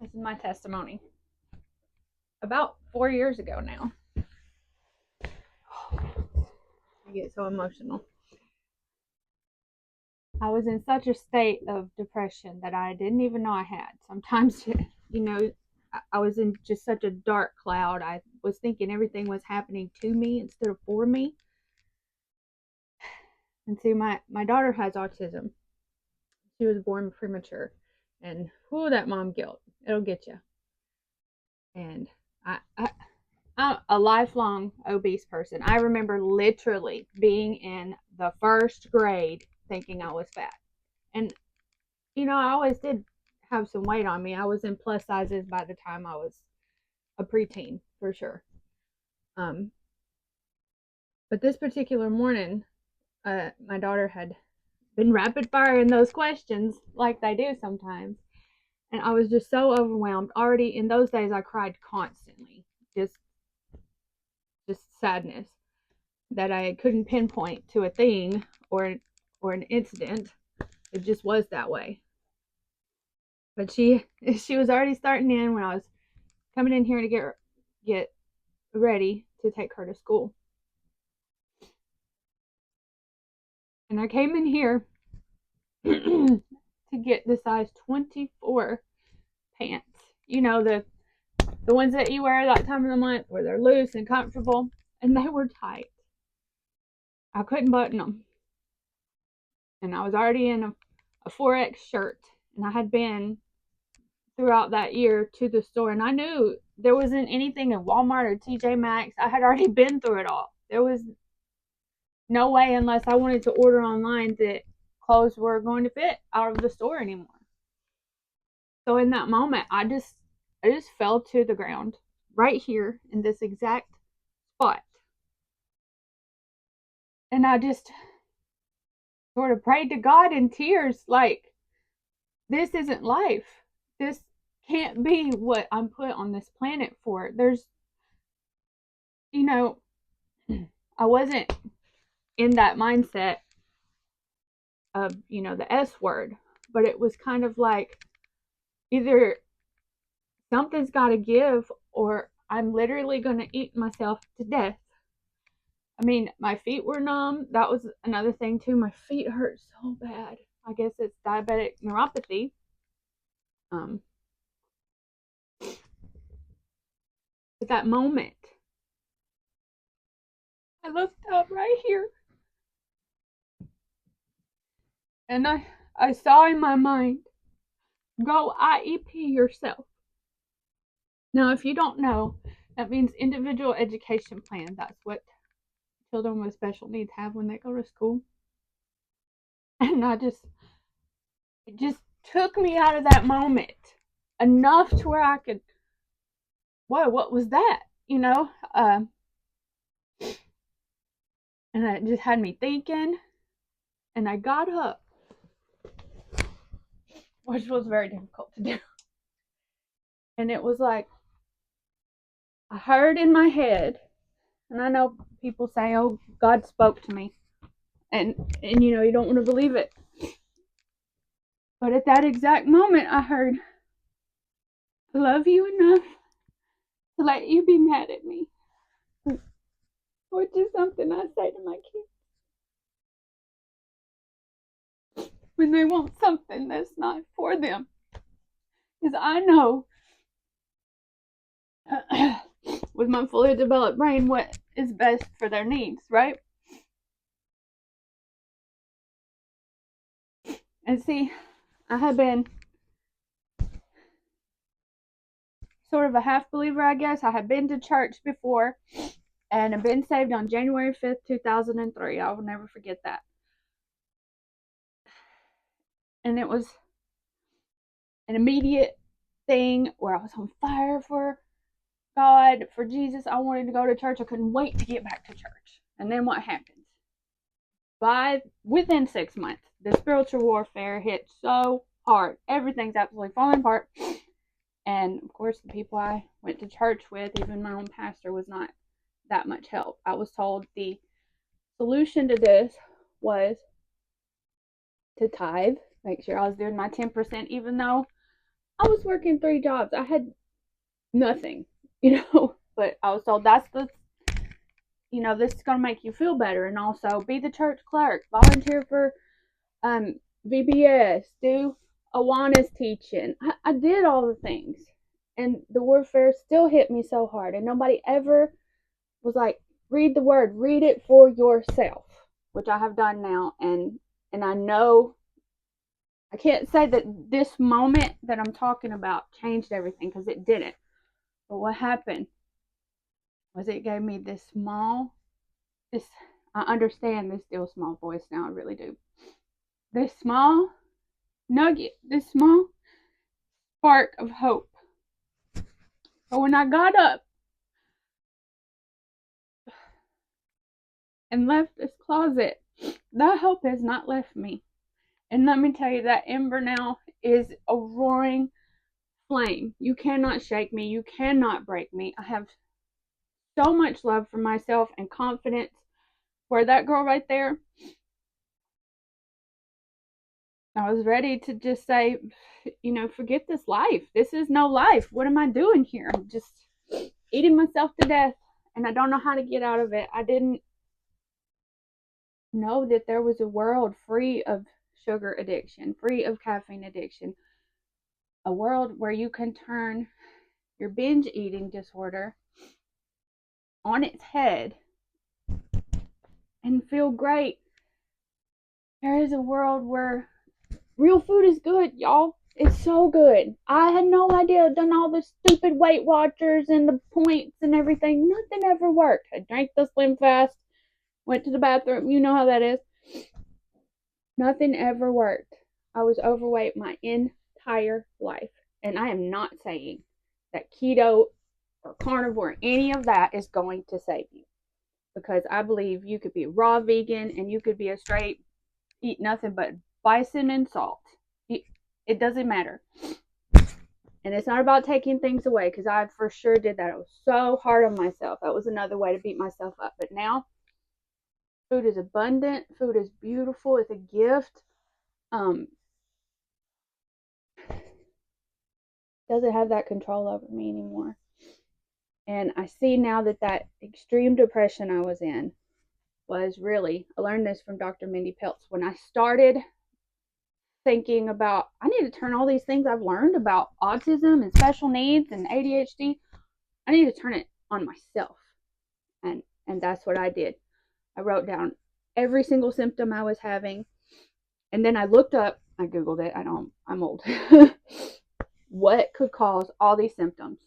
This is my testimony. About 4 years ago now. I get so emotional. I was in such a state of depression that I didn't even know I had. Sometimes, I was in just such a dark cloud. I was thinking everything was happening to me instead of for me. And see, my daughter has autism. She was born premature. And that mom guilt. It'll get you. And I'm a lifelong obese person. I remember literally being in the first grade thinking I was fat. And, I always did have some weight on me. I was in plus sizes by the time I was a preteen, for sure. But this particular morning, my daughter had been rapid firing those questions like they do sometimes. And I was just so overwhelmed. Already in those days, I cried constantly. Just sadness that I couldn't pinpoint to a thing or an incident. It just was that way. But she was already starting in when I was coming in here to get ready to take her to school. And I came in here to get the size 24 pants. The ones that you wear that time of the month where they're loose and comfortable, and they were tight. I couldn't button them. And I was already in a 4X shirt, and I had been throughout that year to the store, and I knew there wasn't anything in Walmart or TJ Maxx. I had already been through it all. There was no way, unless I wanted to order online, that clothes were going to fit out of the store anymore. So in that moment, I just fell to the ground right here in this exact spot. And I just sort of prayed to God in tears, like, this isn't life. This can't be what I'm put on this planet for. There's, I wasn't in that mindset of, the S word, but it was kind of like either something's got to give or I'm literally going to eat myself to death. I mean, my feet were numb. That was another thing too. My feet hurt so bad. I guess it's diabetic neuropathy. At that moment, I looked up right here, and I saw in my mind, go IEP yourself. Now, if you don't know, that means individual education plan. That's what children with special needs have when they go to school. And it just took me out of that moment enough to where I could, whoa, what was that? And it just had me thinking, and I got up, which was very difficult to do. And it was like, I heard in my head, and I know people say, oh, God spoke to me. And you don't want to believe it. But at that exact moment, I heard, I love you enough to let you be mad at me. Which is something I say to my kids when they want something that's not for them. Because I know with my fully developed brain what is best for their needs, right? And see, I have been sort of a half believer, I guess. I had been to church before and I've been saved on January 5th, 2003. I will never forget that. And it was an immediate thing where I was on fire for God, for Jesus. I wanted to go to church. I couldn't wait to get back to church. And then what happens? Within 6 months, the spiritual warfare hit so hard. Everything's absolutely falling apart. And of course, the people I went to church with, even my own pastor, was not that much help. I was told the solution to this was to tithe, make sure I was doing my 10%, even though I was working 3 jobs. I had nothing, but I was told this is going to make you feel better. And also be the church clerk, volunteer for VBS, do Awana's teaching. I did all the things. And the warfare still hit me so hard. And nobody ever was like, read the word, read it for yourself, which I have done now. And I know I can't say that this moment that I'm talking about changed everything, because it didn't. But what happened was it gave me this, I understand this still small voice now, I really do. This small nugget, this small spark of hope. But when I got up and left this closet, that hope has not left me. And let me tell you, that ember now is a roaring flame. You cannot shake me. You cannot break me. I have so much love for myself and confidence. Where that girl right there, I was ready to just say, forget this life. This is no life. What am I doing here? I'm just eating myself to death, and I don't know how to get out of it. I didn't know that there was a world free of sugar addiction, free of caffeine addiction, a world where you can turn your binge eating disorder on its head and feel great. There is a world where real food is good, y'all. It's so good. I had no idea. I'd done all the stupid Weight Watchers and the points and everything. Nothing ever worked. I drank the Slim Fast, went to the bathroom. You know how that is. Nothing ever worked. I was overweight my entire life. And I am not saying that keto or carnivore, any of that is going to save you. Because I believe you could be raw vegan and you could be a straight, eat nothing but bison and salt. It doesn't matter. And it's not about taking things away, because I for sure did that. I was so hard on myself. That was another way to beat myself up. But now, food is abundant. Food is beautiful. It's a gift. Doesn't have that control over me anymore. And I see now that extreme depression I was in was really, I learned this from Dr. Mindy Peltz. When I started thinking about, I need to turn all these things I've learned about autism and special needs and ADHD, I need to turn it on myself. And that's what I did. I wrote down every single symptom I was having. And then I looked up, I Googled it, I'm old. What could cause all these symptoms?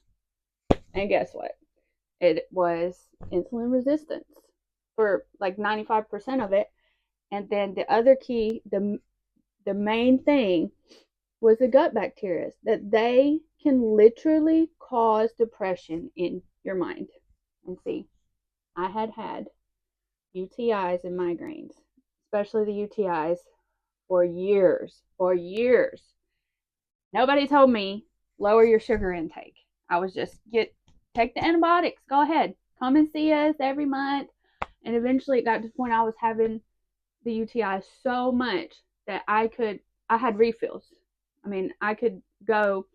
And guess what? It was insulin resistance for like 95% of it. And then the other key, the main thing was the gut bacteria, that they can literally cause depression in your mind. And see, I had UTIs and migraines, especially the UTIs, for years. Nobody told me lower your sugar intake. I was just take the antibiotics, go ahead, come and see us every month. And eventually it got to the point I was having the UTI so much that I had refills. I mean, I could go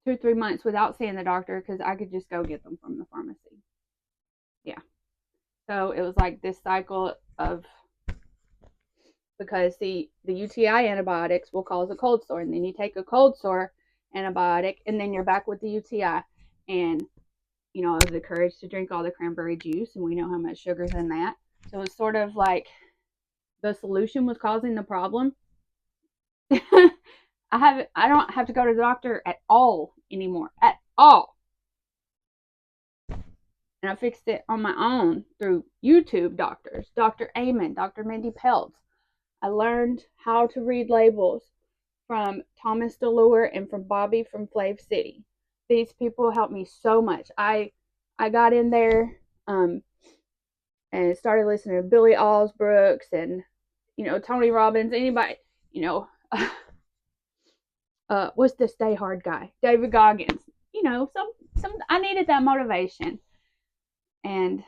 2-3 months without seeing the doctor because I could just go get them from the pharmacy. Yeah. So it was like this cycle of, because the UTI antibiotics will cause a cold sore, and then you take a cold sore antibiotic, and then you're back with the UTI. And I was encouraged to drink all the cranberry juice, and we know how much sugar's in that. So it's sort of like the solution was causing the problem. I don't have to go to the doctor at all anymore. At all. And I fixed it on my own through YouTube doctors, Dr. Amen, Dr. Mindy Peltz. I learned how to read labels from Thomas DeLure and from Bobby from Flav City. These people helped me so much. I got in there and started listening to Billy Alsbrooks and Tony Robbins, anybody, what's the Stay Hard guy? David Goggins. Some I needed that motivation. And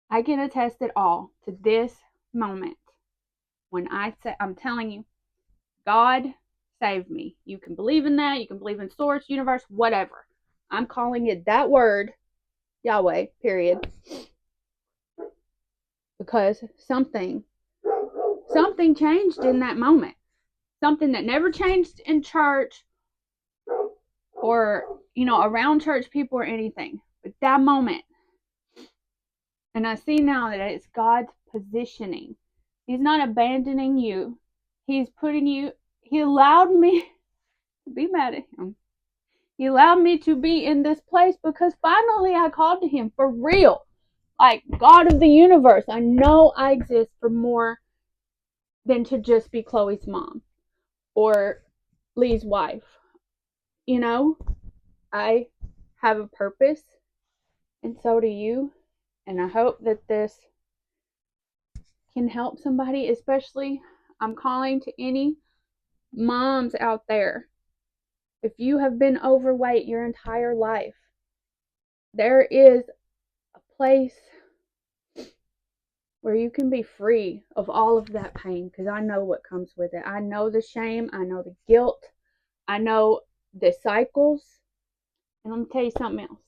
I can attest it all to this moment when I say, I'm telling you, God save me. You can believe in that. You can believe in source, universe, whatever. I'm calling it that word, Yahweh, period. Because something changed in that moment. Something that never changed in church or, around church people or anything. But that moment. And I see now that it's God's positioning. He's not abandoning you. He's putting you, he allowed me to be mad at him. He allowed me to be in this place because finally I called to him for real. Like, God of the universe, I know I exist for more than to just be Chloe's mom or Lee's wife. I have a purpose, and so do you. And I hope that this can help somebody, especially I'm calling to any moms out there. If you have been overweight your entire life, there is a place where you can be free of all of that pain, because I know what comes with it. I know the shame, I know the guilt, I know the cycles. And let me tell you something else.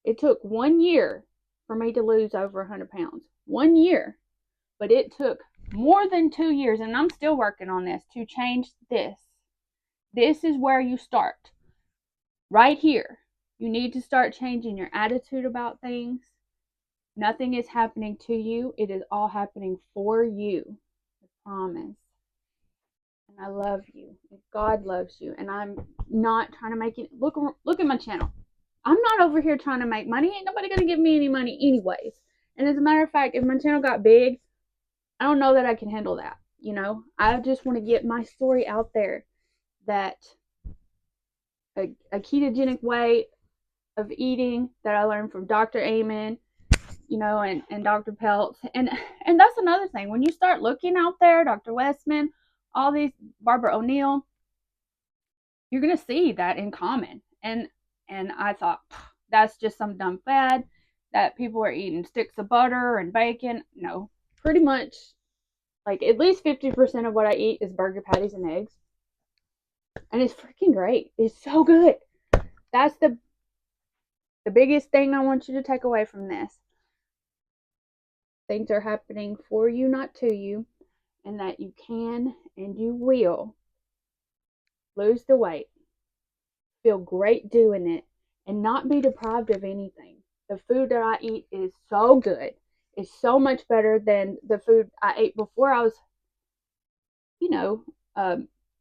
It took 1 year for me to lose over 100 pounds. 1 year. But it took more than 2 years, and I'm still working on this, to change this. This is where you start. Right here. You need to start changing your attitude about things. Nothing is happening to you. It is all happening for you. I promise. And I love you. God loves you. And I'm not trying to make it. Look at my channel. I'm not over here trying to make money. Ain't nobody going to give me any money anyways. And as a matter of fact, if my channel got big, I don't know that I can handle that. I just want to get my story out there, that a ketogenic way of eating that I learned from Dr. Amen, and Dr. Peltz. And that's another thing. When you start looking out there, Dr. Westman, all these, Barbara O'Neill, you're going to see that in common. And I thought, that's just some dumb fad that people are eating sticks of butter and bacon. No, pretty much, like, at least 50% of what I eat is burger patties and eggs. And it's freaking great. It's so good. That's the biggest thing I want you to take away from this. Things are happening for you, not to you, and that you can and you will lose the weight, feel great doing it, and not be deprived of anything. The food that I eat is so good. It's so much better than the food I ate before. I was,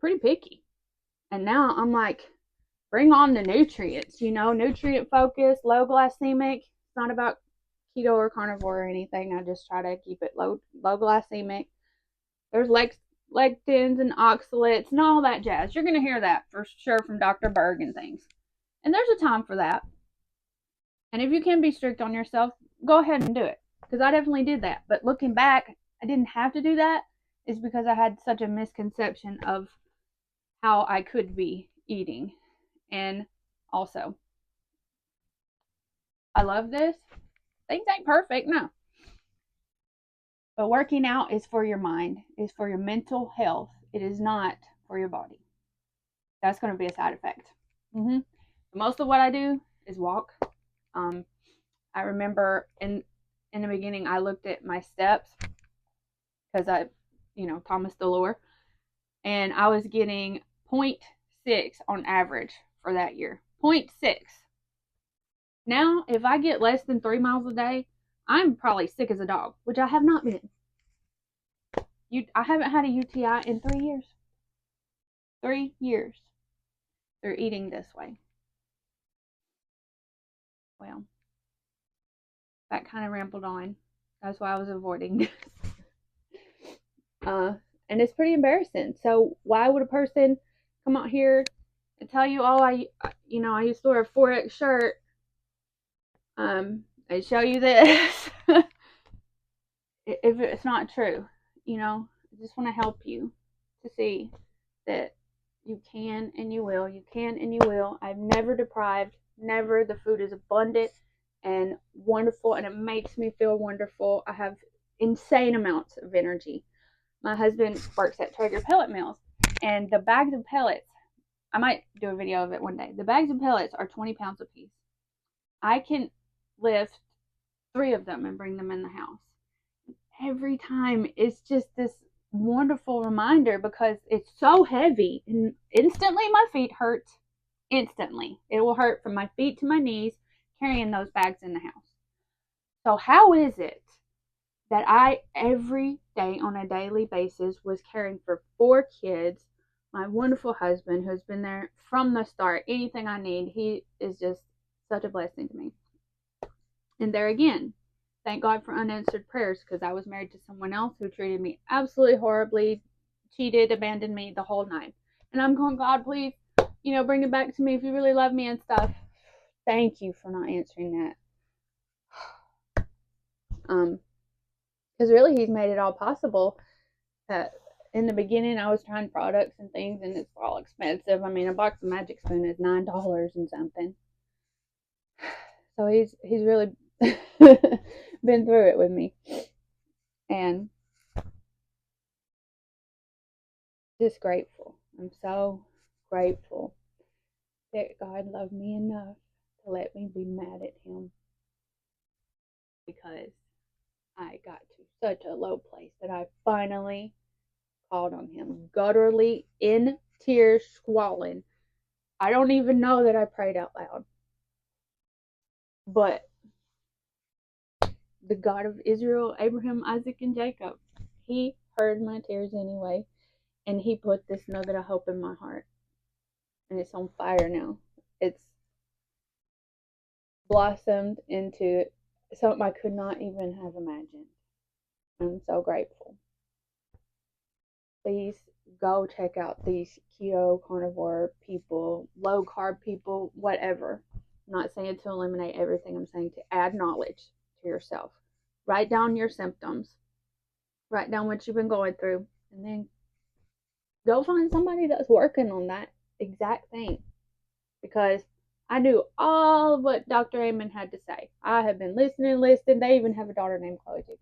pretty picky. And now I'm like, bring on the nutrients, nutrient focused, low glycemic. It's not about keto or carnivore or anything. I just try to keep it low glycemic. There's lectins and oxalates and all that jazz. You're going to hear that for sure from Dr. Berg and things. And there's a time for that. And if you can be strict on yourself, go ahead and do it. Because I definitely did that. But looking back, I didn't have to do that. It's because I had such a misconception of how I could be eating. And also, I love this. Things ain't perfect, no. But working out is for your mind, is for your mental health. It is not for your body. That's going to be a side effect. Most of what I do is walk. I remember in the beginning, I looked at my steps because Thomas Delore, and I was getting 0.6 on average for that year. 0.6. Now, if I get less than 3 miles a day, I'm probably sick as a dog, which I have not been. I haven't had a UTI in 3 years. 3 years. They're eating this way. Well, that kind of rambled on. That's why I was avoiding this. And it's pretty embarrassing. So why would a person come out here and tell you, oh, I used to wear a 4X shirt. I show you this. If it's not true, I just want to help you to see that you can and you will. You can and you will. I've never deprived. Never. The food is abundant and wonderful, and it makes me feel wonderful. I have insane amounts of energy. My husband works at Traeger pellet mills, And the bags of pellets, I might do a video of it one day. The bags of pellets are 20 pounds a piece. I can lift 3 of them and bring them in the house. Every time it's just this wonderful reminder because it's so heavy and instantly my feet hurt. Instantly. It will hurt from my feet to my knees carrying those bags in the house. So how is it that I every day on a daily basis was caring for 4 kids, my wonderful husband who's been there from the start, anything I need, he is just such a blessing to me. And there again, thank God for unanswered prayers because I was married to someone else who treated me absolutely horribly, cheated, abandoned me the whole night. And I'm going, God, please, bring it back to me if you really love me and stuff. Thank you for not answering that. Because really, He's made it all possible. In the beginning, I was trying products and things, and it's all expensive. I mean, a box of Magic Spoon is $9 and something. So he's really been through it with me, and just grateful. I'm so grateful that God loved me enough to let me be mad at Him because I got to such a low place that I finally called on Him, gutturally, in tears, squalling. I don't even know that I prayed out loud. But the God of Israel, Abraham, Isaac, and Jacob, He heard my tears anyway, and He put this nugget of hope in my heart. And it's on fire now. It's blossomed into something I could not even have imagined. I'm so grateful. Please go check out these keto, carnivore people, low carb people, whatever. I'm not saying to eliminate everything. I'm saying to add knowledge to yourself. Write down your symptoms. Write down what you've been going through. And then go find somebody that's working on that exact thing. Because I knew all of what Dr. Amen had to say. I have been listening. They even have a daughter named Chloe too.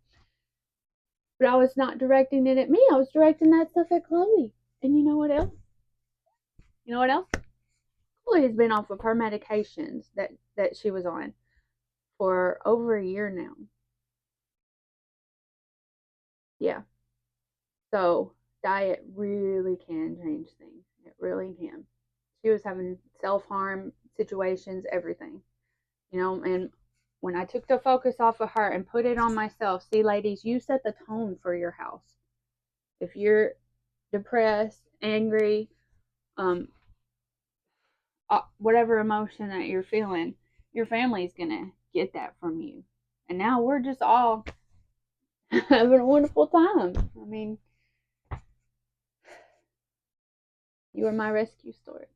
But I was not directing it at me. I was directing that stuff at Chloe. And you know what else? Chloe has been off of her medications that she was on for over a year now. Yeah. So diet really can change things. It really can. She was having self-harm situations, everything. And when I took the focus off of her and put it on myself, see, ladies, you set the tone for your house. If you're depressed, angry, whatever emotion that you're feeling, your family's gonna get that from you. And now we're just all having a wonderful time. I mean, you are my rescue story.